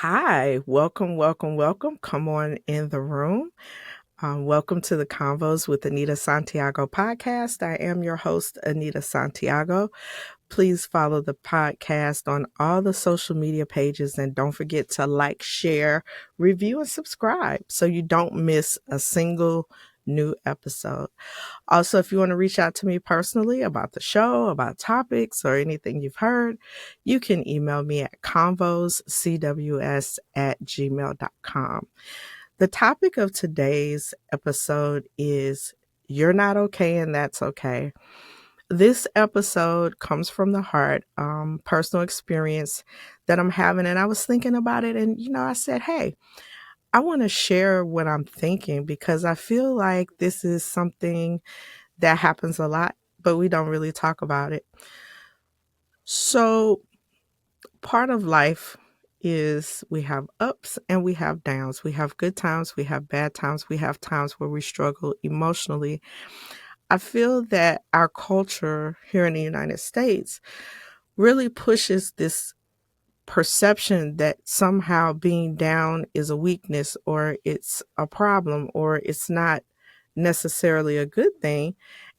Hi, welcome, welcome, welcome. Come on in the room. Welcome to the Convos with Anita Santiago podcast. I am your host, Anita Santiago. Please follow the podcast on all the social media pages and don't forget to like, share, review, and subscribe so you don't miss a single new episode. Also, if you want to reach out to me personally about the show, about topics, or anything you've heard, you can email me at convoscws@gmail.com. The topic of today's episode is You're Not Okay and That's Okay. This episode comes from the heart, personal experience that I'm having. And I was thinking about it and, I said, hey, I want to share what I'm thinking because I feel like this is something that happens a lot, but we don't really talk about it. So, part of life is we have ups and we have downs. We have good times, we have bad times, we have times where we struggle emotionally. I feel that our culture here in the United States really pushes this perception that somehow being down is a weakness or it's a problem or it's not necessarily a good thing.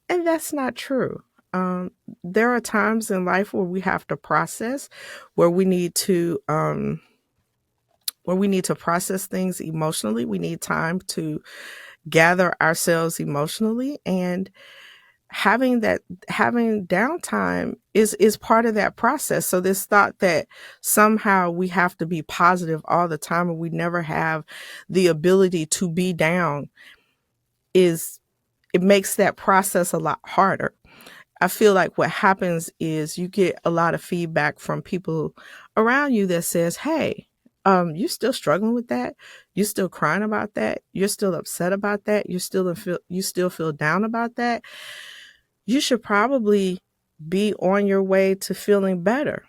And that's not true. Um, there are times in life where we have to process, where we need to process things emotionally. We need time to gather ourselves emotionally, and having downtime is part of that process. So this thought that somehow we have to be positive all the time and we never have the ability to be down is it makes that process a lot harder. I feel like what happens is you get a lot of feedback from people around you that says, hey, you still struggling with that? You still crying about that? You're still upset about that? You still feel down about that? You should probably be on your way to feeling better.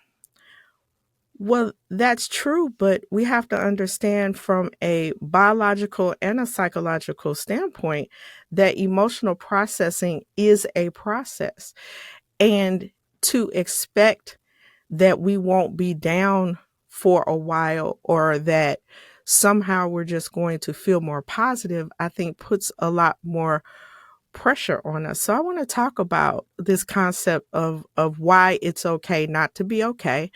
Well, that's true, but we have to understand from a biological and a psychological standpoint that emotional processing is a process. And to expect that we won't be down for a while or that somehow we're just going to feel more positive, I think puts a lot more pressure on us. So I want to talk about this concept of why it's okay not to be okay,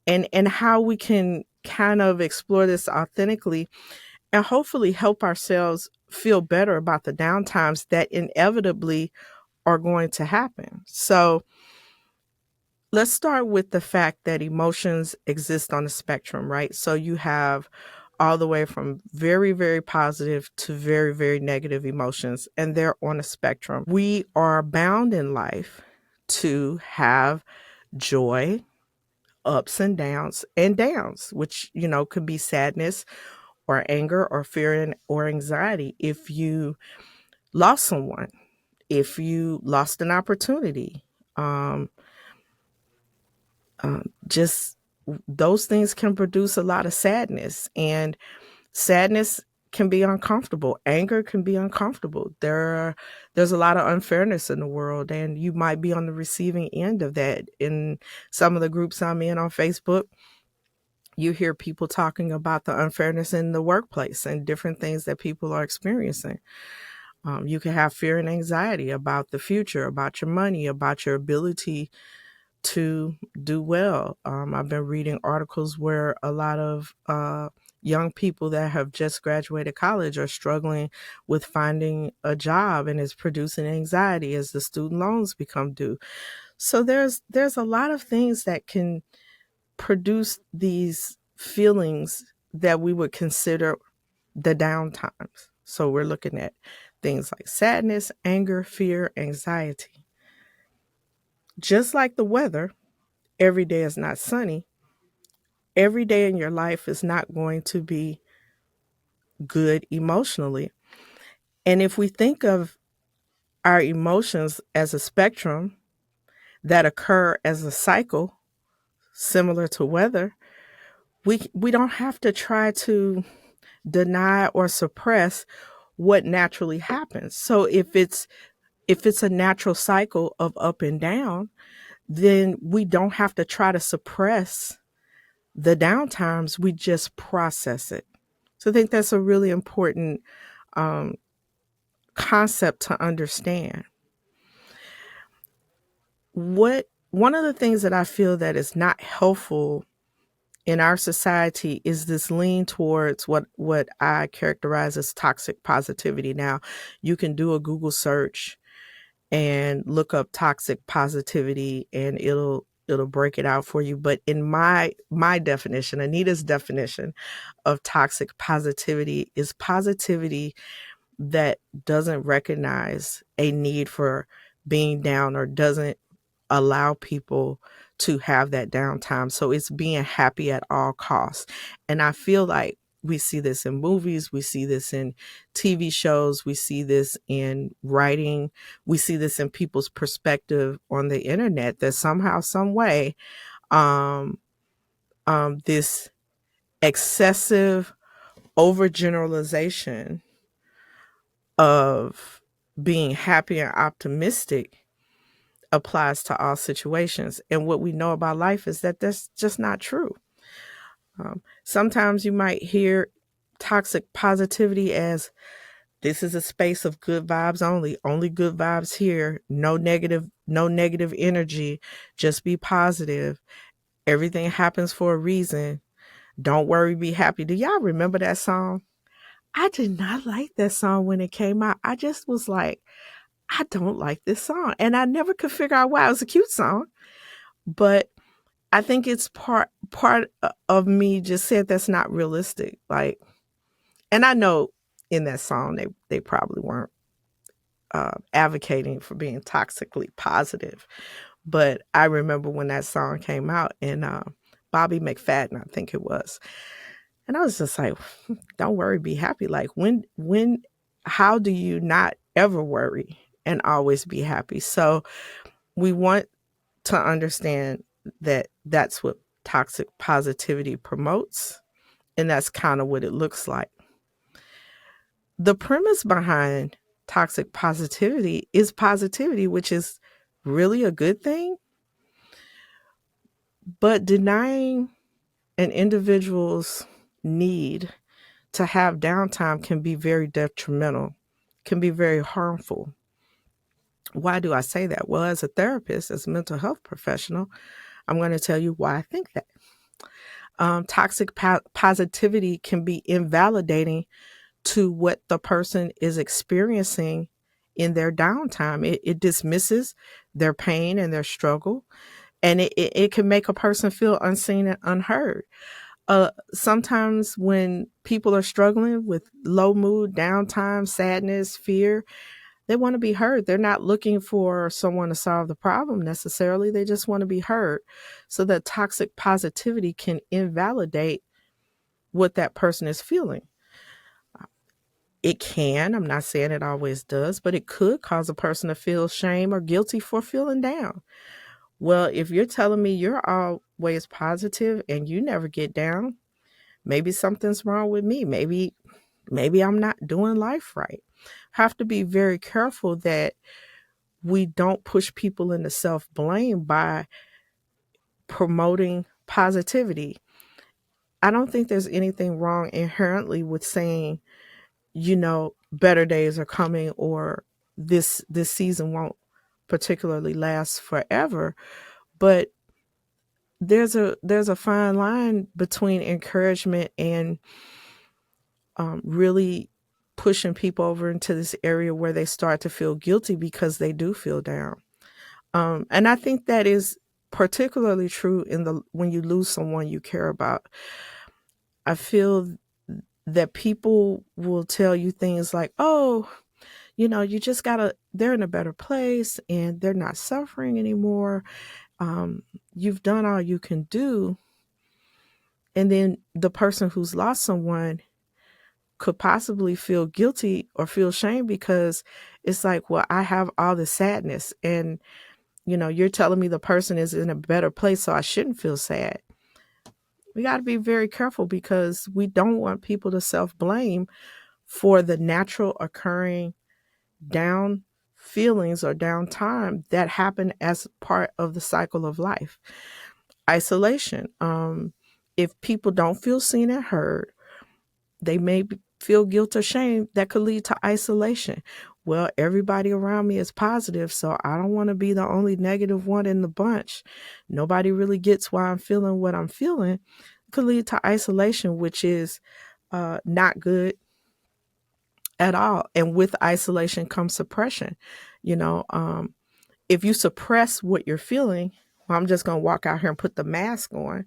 and how we can kind of explore this authentically and hopefully help ourselves feel better about the downtimes that inevitably are going to happen. So let's start with the fact that emotions exist on a spectrum, right? So you have all the way from very, very positive to very, very negative emotions, and they're on a spectrum. We are bound in life to have joy, ups and downs, which, could be sadness or anger or fear or anxiety. If you lost someone, if you lost an opportunity, um, just those things can produce a lot of sadness, and sadness can be uncomfortable. Anger can be uncomfortable. There's a lot of unfairness in the world, and you might be on the receiving end of that. In some of the groups I'm in on Facebook, you hear people talking about the unfairness in the workplace and different things that people are experiencing. You can have fear and anxiety about the future, about your money, about your ability to do well. I've been reading articles where a lot of young people that have just graduated college are struggling with finding a job, and it's producing anxiety as the student loans become due. So there's a lot of things that can produce these feelings that we would consider the down times. So we're looking at things like sadness, anger, fear, anxiety. Just like the weather, every day is not sunny. Every day in your life is not going to be good emotionally. And if we think of our emotions as a spectrum that occur as a cycle, similar to weather, we don't have to try to deny or suppress what naturally happens. So if it's a natural cycle of up and down, then we don't have to try to suppress The downtimes, we just process it. So I think that's a really important um, concept to understand. What One of the things that I feel that is not helpful in our society is this lean towards what I characterize as toxic positivity. Now, you can do a Google search and look up toxic positivity and it'll break it out for you, but in my definition, Anita's definition of toxic positivity is positivity that doesn't recognize a need for being down or doesn't allow people to have that downtime. So it's being happy at all costs. And I feel like we see this in movies, we see this in TV shows, we see this in writing, we see this in people's perspective on the internet that somehow, some way, um, this excessive overgeneralization of being happy and optimistic applies to all situations. And what we know about life is that that's just not true. Sometimes you might hear toxic positivity as this is a space of good vibes only good vibes here, no negative energy, just be positive. Everything happens for a reason. Don't worry, be happy. Do y'all remember that song? I did not like that song when it came out. I just was like, I don't like this song. And I never could figure out why. It was a cute song, but I think it's part of me just said that's not realistic. Like, and I know in that song they probably weren't advocating for being toxically positive, but I remember when that song came out and Bobby McFadden, I think it was, and I was just like, "Don't worry, be happy." Like how do you not ever worry and always be happy? So we want to understand that that's what toxic positivity promotes, and that's kind of what it looks like. The premise behind toxic positivity, which is really a good thing, but denying an individual's need to have downtime can be very detrimental, can be very harmful. Why do I say that? Well, as a therapist, as a mental health professional, I'm going to tell you why I think that. Toxic positivity can be invalidating to what the person is experiencing in their downtime. It dismisses their pain and their struggle, and it can make a person feel unseen and unheard. Sometimes when people are struggling with low mood, downtime, sadness, fear, they want to be heard. They're not looking for someone to solve the problem necessarily. They just want to be heard. So that toxic positivity can invalidate what that person is feeling. It can, I'm not saying it always does, but it could cause a person to feel shame or guilty for feeling down. Well, if you're telling me you're always positive and you never get down, maybe something's wrong with me. Maybe I'm not doing life right. Have to be very careful that we don't push people into self-blame by promoting positivity. I don't think there's anything wrong inherently with saying, better days are coming, or this season won't particularly last forever. But there's a fine line between encouragement and really pushing people over into this area where they start to feel guilty because they do feel down. And I think that is particularly true when you lose someone you care about. I feel that people will tell you things like, "Oh, you just gotta, they're in a better place and they're not suffering anymore. You've done all you can do." And then the person who's lost someone could possibly feel guilty or feel shame because it's like, well, I have all this sadness and, you're telling me the person is in a better place, so I shouldn't feel sad. We got to be very careful because we don't want people to self-blame for the natural occurring down feelings or downtime that happen as part of the cycle of life. Isolation. If people don't feel seen and heard, they may feel guilt or shame that could lead to isolation. Well, everybody around me is positive, so I don't want to be the only negative one in the bunch. Nobody really gets why I'm feeling what I'm feeling. Could lead to isolation, which is not good at all. And with isolation comes suppression. You know, if you suppress what you're feeling, well, I'm just going to walk out here and put the mask on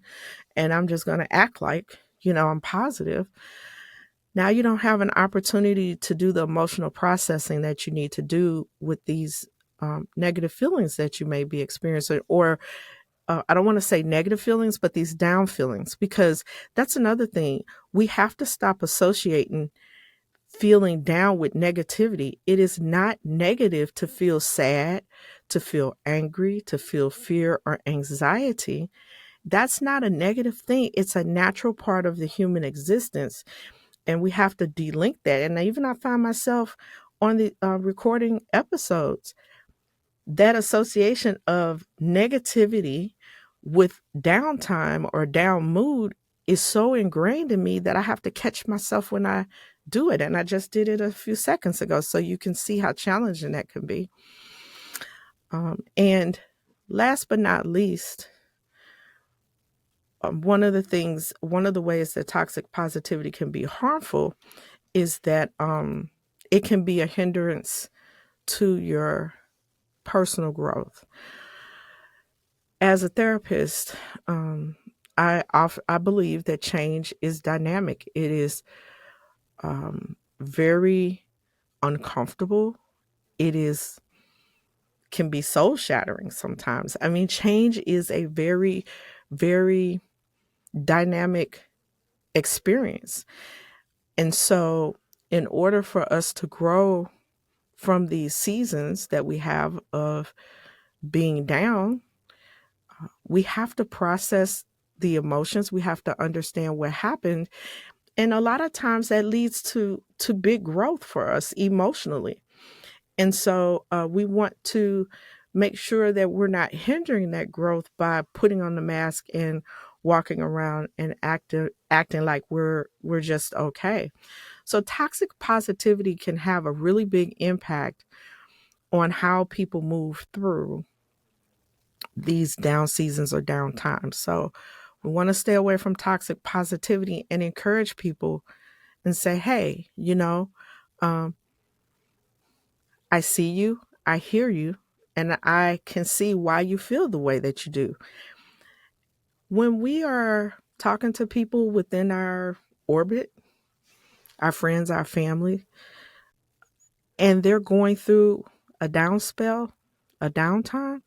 and I'm just going to act like, I'm positive. Now you don't have an opportunity to do the emotional processing that you need to do with these negative feelings that you may be experiencing, or I don't want to say negative feelings, but these down feelings, because that's another thing. We have to stop associating feeling down with negativity. It is not negative to feel sad, to feel angry, to feel fear or anxiety. That's not a negative thing. It's a natural part of the human existence. And we have to delink that. And even I find myself on the recording episodes, that association of negativity with downtime or down mood is so ingrained in me that I have to catch myself when I do it. And I just did it a few seconds ago. So you can see how challenging that can be. And last but not least, one of the ways that toxic positivity can be harmful is that it can be a hindrance to your personal growth. As a therapist, I believe that change is dynamic. It is very uncomfortable. It is can be soul shattering sometimes. I mean, change is a very, very dynamic experience. And so, in order for us to grow from these seasons that we have of being down, we have to process the emotions. We have to understand what happened. And a lot of times that leads to big growth for us emotionally. And so we want to make sure that we're not hindering that growth by putting on the mask and walking around and acting like we're just okay. So toxic positivity can have a really big impact on how people move through these down seasons or down times. So we want to stay away from toxic positivity and encourage people and say, hey, um, I see you, I hear you, and I can see why you feel the way that you do. When we are talking to people within our orbit, our friends, our family, and they're going through a down spell, a downtime,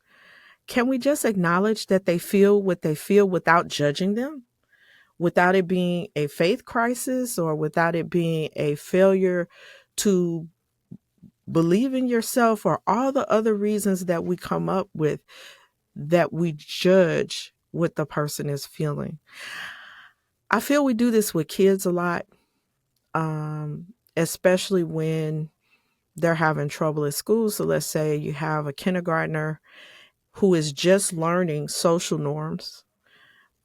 can we just acknowledge that they feel what they feel without judging them? Without it being a faith crisis or without it being a failure to believe in yourself or all the other reasons that we come up with that we judge what the person is feeling. I feel we do this with kids a lot, especially when they're having trouble at school. So let's say you have a kindergartner who is just learning social norms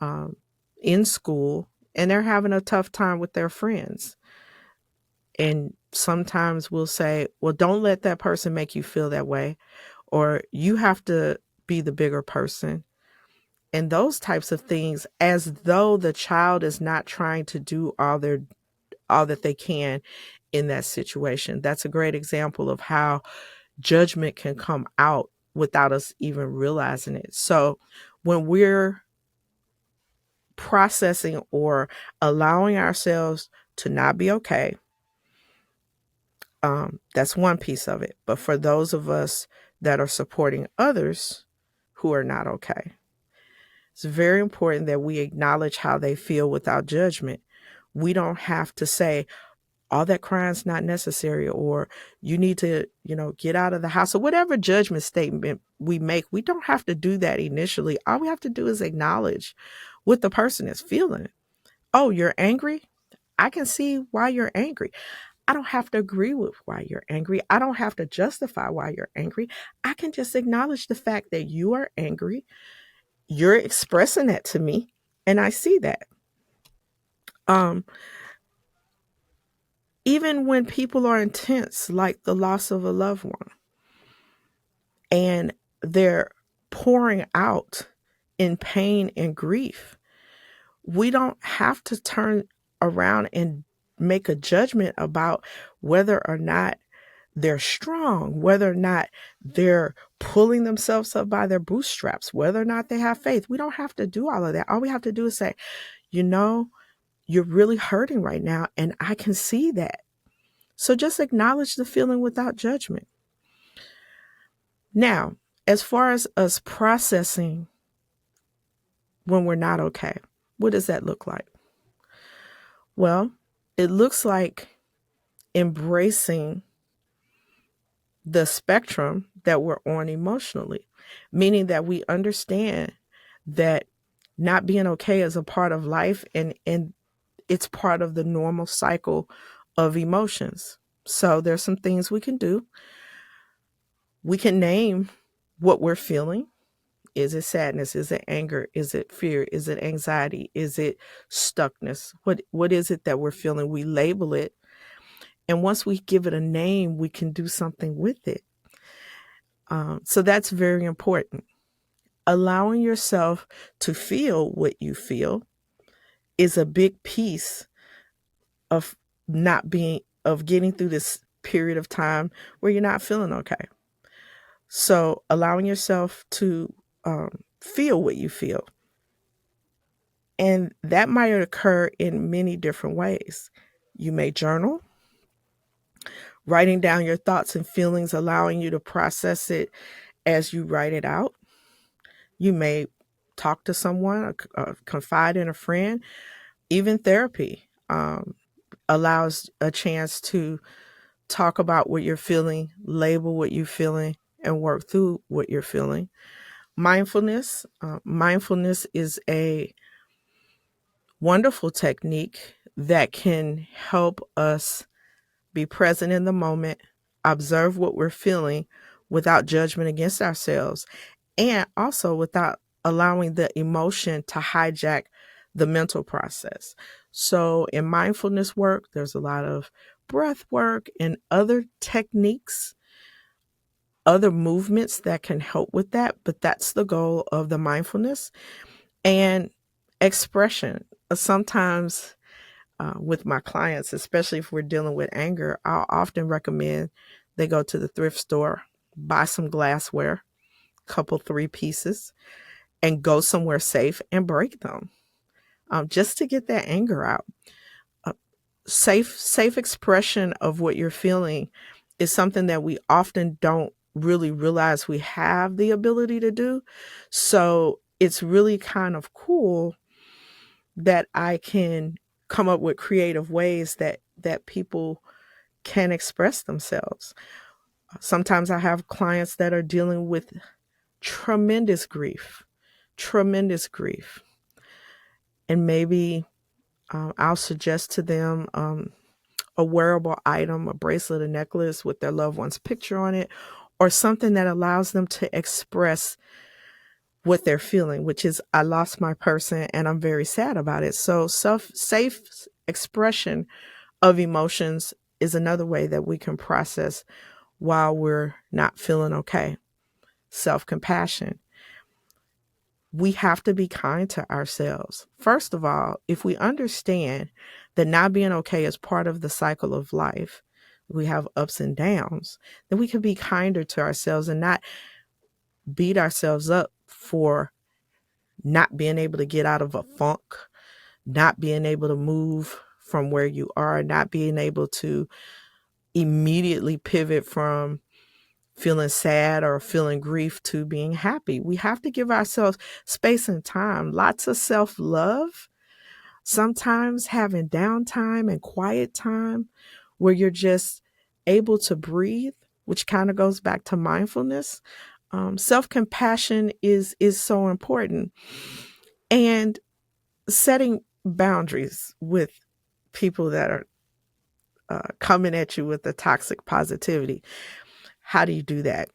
um, in school, and they're having a tough time with their friends. And sometimes we'll say, well, don't let that person make you feel that way, or you have to be the bigger person. And those types of things, as though the child is not trying to do all that they can in that situation. That's a great example of how judgment can come out without us even realizing it. So when we're processing or allowing ourselves to not be okay, that's one piece of it. But for those of us that are supporting others who are not okay, it's very important that we acknowledge how they feel without judgment. We don't have to say, all that crying is not necessary, or you need to, get out of the house, or whatever judgment statement we make. We don't have to do that initially. All we have to do is acknowledge what the person is feeling. Oh, you're angry? I can see why you're angry. I don't have to agree with why you're angry. I don't have to justify why you're angry. I can just acknowledge the fact that you are angry. You're expressing that to me, and I see that. Um, Even when people are intense, like the loss of a loved one, and they're pouring out in pain and grief, we don't have to turn around and make a judgment about whether or not they're strong, whether or not they're pulling themselves up by their bootstraps, whether or not they have faith. We don't have to do all of that. All we have to do is say, you know, you're really hurting right now, and I can see that. So just acknowledge the feeling without judgment. Now, as far as us processing when we're not okay, what does that look like? Well, it looks like embracing the spectrum that we're on emotionally, meaning that we understand that not being okay is a part of life, and it's part of the normal cycle of emotions. So there's some things we can do. We can name what we're feeling. Is it sadness? Is it anger? Is it fear? Is it anxiety? Is it stuckness? What is it that we're feeling? We label it. And once we give it a name, we can do something with it. So that's very important. Allowing yourself to feel what you feel is a big piece of of getting through this period of time where you're not feeling okay. So allowing yourself to feel what you feel. And that might occur in many different ways. You may journal, writing down your thoughts and feelings, allowing you to process it as you write it out. You may talk to someone, confide in a friend. Even therapy allows a chance to talk about what you're feeling, label what you're feeling, and work through what you're feeling. Mindfulness is a wonderful technique that can help us be present in the moment, observe what we're feeling without judgment against ourselves, and also without allowing the emotion to hijack the mental process. So, in mindfulness work, there's a lot of breath work and other techniques, other movements that can help with that. But that's the goal of the mindfulness and expression. Sometimes with my clients, especially if we're dealing with anger, I'll often recommend they go to the thrift store, buy some glassware, couple, three pieces, and go somewhere safe and break them, just to get that anger out. Uh, safe expression of what you're feeling is something that we often don't really realize we have the ability to do. So it's really kind of cool that I can come up with creative ways that people can express themselves. Sometimes I have clients that are dealing with tremendous grief, tremendous grief. And maybe I'll suggest to them a wearable item, a bracelet, a necklace with their loved one's picture on it, or something that allows them to express what they're feeling, which is, I lost my person and I'm very sad about it. So safe expression of emotions is another way that we can process while we're not feeling okay. Self-compassion. We have to be kind to ourselves. First of all, if we understand that not being okay is part of the cycle of life, we have ups and downs, then we can be kinder to ourselves and not beat ourselves up for not being able to get out of a funk, not being able to move from where you are, not being able to immediately pivot from feeling sad or feeling grief to being happy. We have to give ourselves space and time, lots of self love, sometimes having downtime and quiet time where you're just able to breathe, which kind of goes back to mindfulness. Self compassion is so important, and setting boundaries with people that are coming at you with the toxic positivity. How do you do that?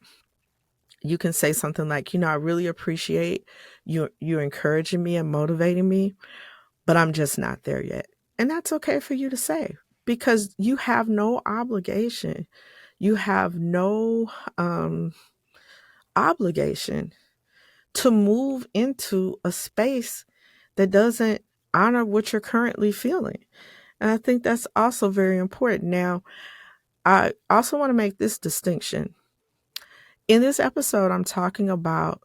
You can say something like, I really appreciate you encouraging me and motivating me, but I'm just not there yet. And that's okay for you to say, because you have no obligation. You have no obligation to move into a space that doesn't honor what you're currently feeling. And I think that's also very important. Now, I also want to make this distinction. In this episode, I'm talking about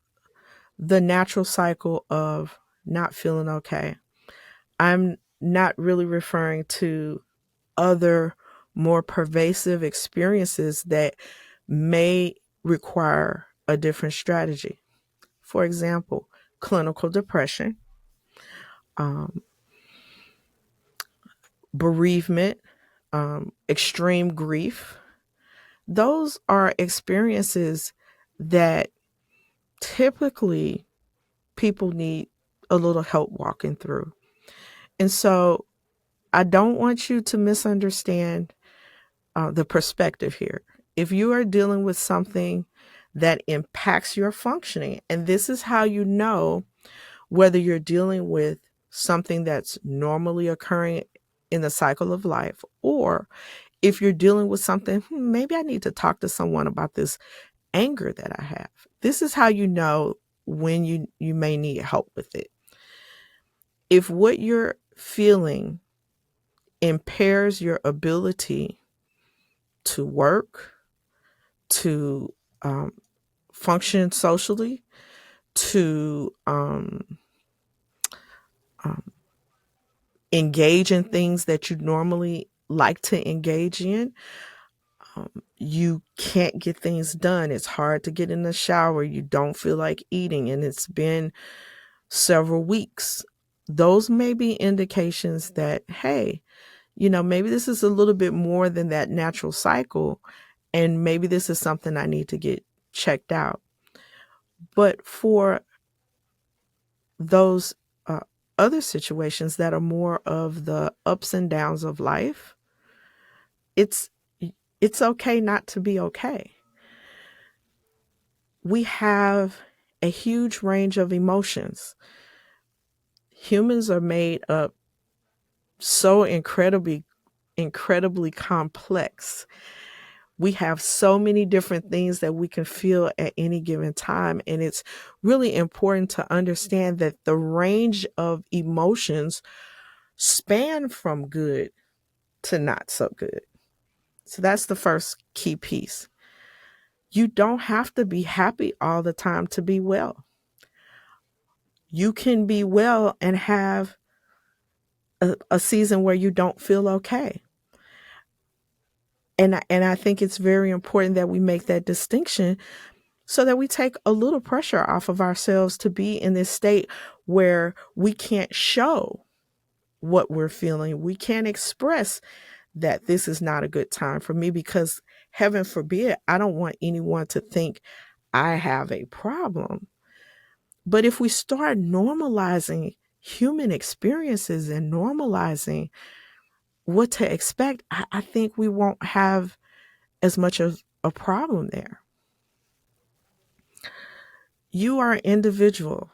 the natural cycle of not feeling okay. I'm not really referring to other more pervasive experiences that may require a different strategy. For example, clinical depression, um, bereavement, extreme grief. Those are experiences that typically people need a little help walking through. And so I don't want you to misunderstand the perspective here. If you are dealing with something that impacts your functioning, and this is how you know whether you're dealing with something that's normally occurring in the cycle of life, or if you're dealing with something, maybe I need to talk to someone about this anger that I have. This is how you know when you may need help with it. If what you're feeling impairs your ability to work, to um, function socially, to um, engage in things that you normally like to engage in, you can't get things done. It's hard to get in the shower. You don't feel like eating, and it's been several weeks. Those may be indications that, hey, maybe this is a little bit more than that natural cycle, and maybe this is something I need to get checked out. But for those uh, other situations that are more of the ups and downs of life, it's it's okay not to be okay. We have a huge range of emotions. Humans are made up so incredibly complex. We have so many different things that we can feel at any given time. And it's really important to understand that the range of emotions span from good to not so good. So that's the first key piece. You don't have to be happy all the time to be well. You can be well and have a season where you don't feel okay. And I think it's very important that we make that distinction so that we take a little pressure off of ourselves to be in this state where we can't show what we're feeling. We can't express that this is not a good time for me, because heaven forbid, I don't want anyone to think I have a problem. But if we start normalizing human experiences and normalizing what to expect, I think we won't have as much of a problem there. You are an individual.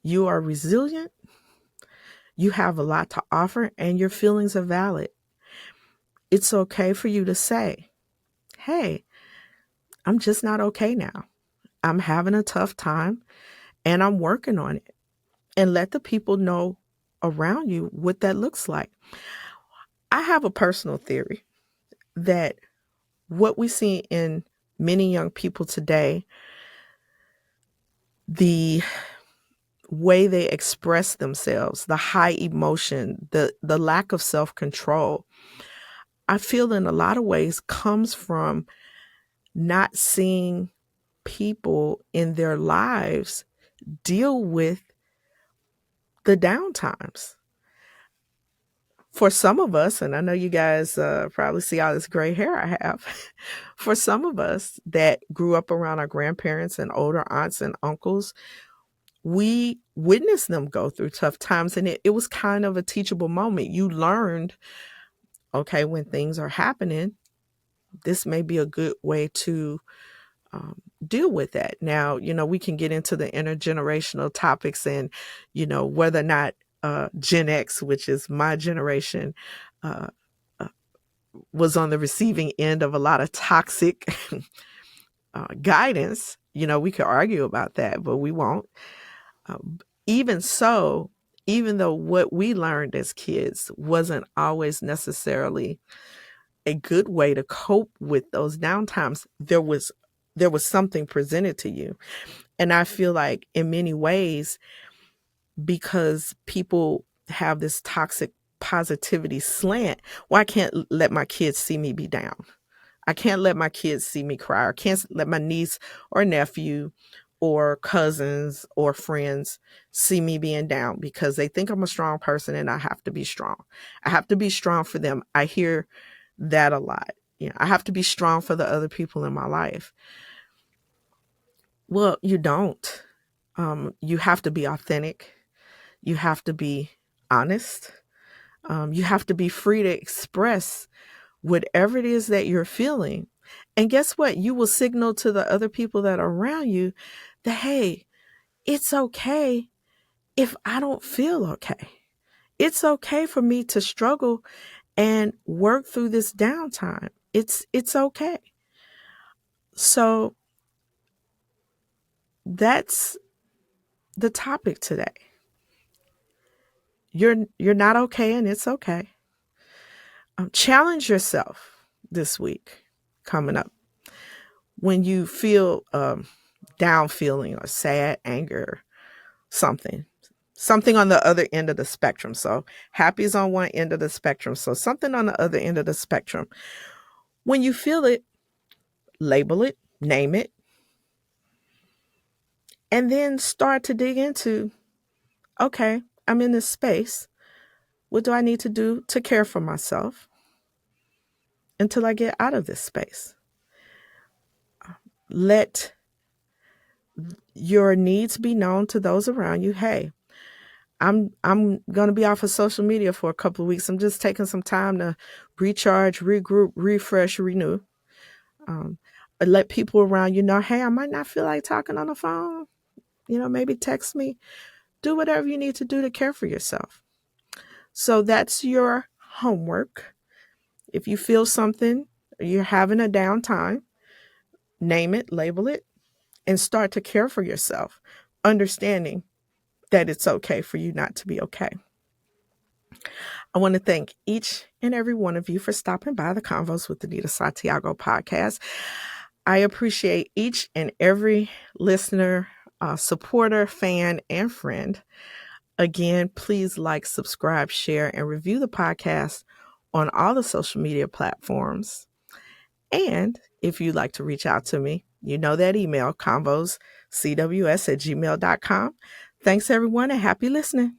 You are resilient. You have a lot to offer, and your feelings are valid. It's okay for you to say, hey, I'm just not okay now. I'm having a tough time and I'm working on it. And let the people know around you what that looks like. I have a personal theory that what we see in many young people today, the way they express themselves, the high emotion, the lack of self-control, I feel in a lot of ways comes from not seeing people in their lives deal with the downtimes. For some of us, and I know you guys probably see all this gray hair I have, for some of us that grew up around our grandparents and older aunts and uncles, we witnessed them go through tough times, and it was kind of a teachable moment. You learned, okay, when things are happening, this may be a good way to deal with that. Now, we can get into the intergenerational topics and, whether or not Gen X, which is my generation, uh, uh, was on the receiving end of a lot of toxic guidance. We could argue about that, but we won't. Even so, even though what we learned as kids wasn't always necessarily a good way to cope with those downtimes, there was something presented to you. And I feel like in many ways, because people have this toxic positivity slant, well, I can't let my kids see me be down. I can't let my kids see me cry. I can't let my niece or nephew or cousins or friends see me being down because they think I'm a strong person and I have to be strong. I have to be strong for them. I hear that a lot. I have to be strong for the other people in my life. Well, you don't. You have to be authentic. You have to be honest. You have to be free to express whatever it is that you're feeling. And guess what? You will signal to the other people that are around you that, hey, it's okay if I don't feel okay. It's okay for me to struggle and work through this downtime. It's okay. So that's the topic today. You're not okay, and it's okay. Challenge yourself this week coming up when you feel down feeling or sad, anger, something on the other end of the spectrum. So happy is on one end of the spectrum. So something on the other end of the spectrum. When you feel it, label it, name it, and then start to dig into, okay, I'm in this space. What do I need to do to care for myself until I get out of this space? Let your needs be known to those around you. Hey, I'm going to be off of social media for a couple of weeks. I'm just taking some time to recharge, regroup, refresh, renew. Let people around you know, hey, I might not feel like talking on the phone. Maybe text me. Do whatever you need to do to care for yourself. So that's your homework. If you feel something, you're having a downtime, name it, label it, and start to care for yourself, understanding that it's okay for you not to be okay. I want to thank each and every one of you for stopping by the Convos with Anita Santiago podcast. I appreciate each and every listener, supporter, fan, and friend. Again, please like, subscribe, share, and review the podcast on all the social media platforms. And if you'd like to reach out to me, you know that email, convoscws@gmail.com. Thanks, everyone, and happy listening.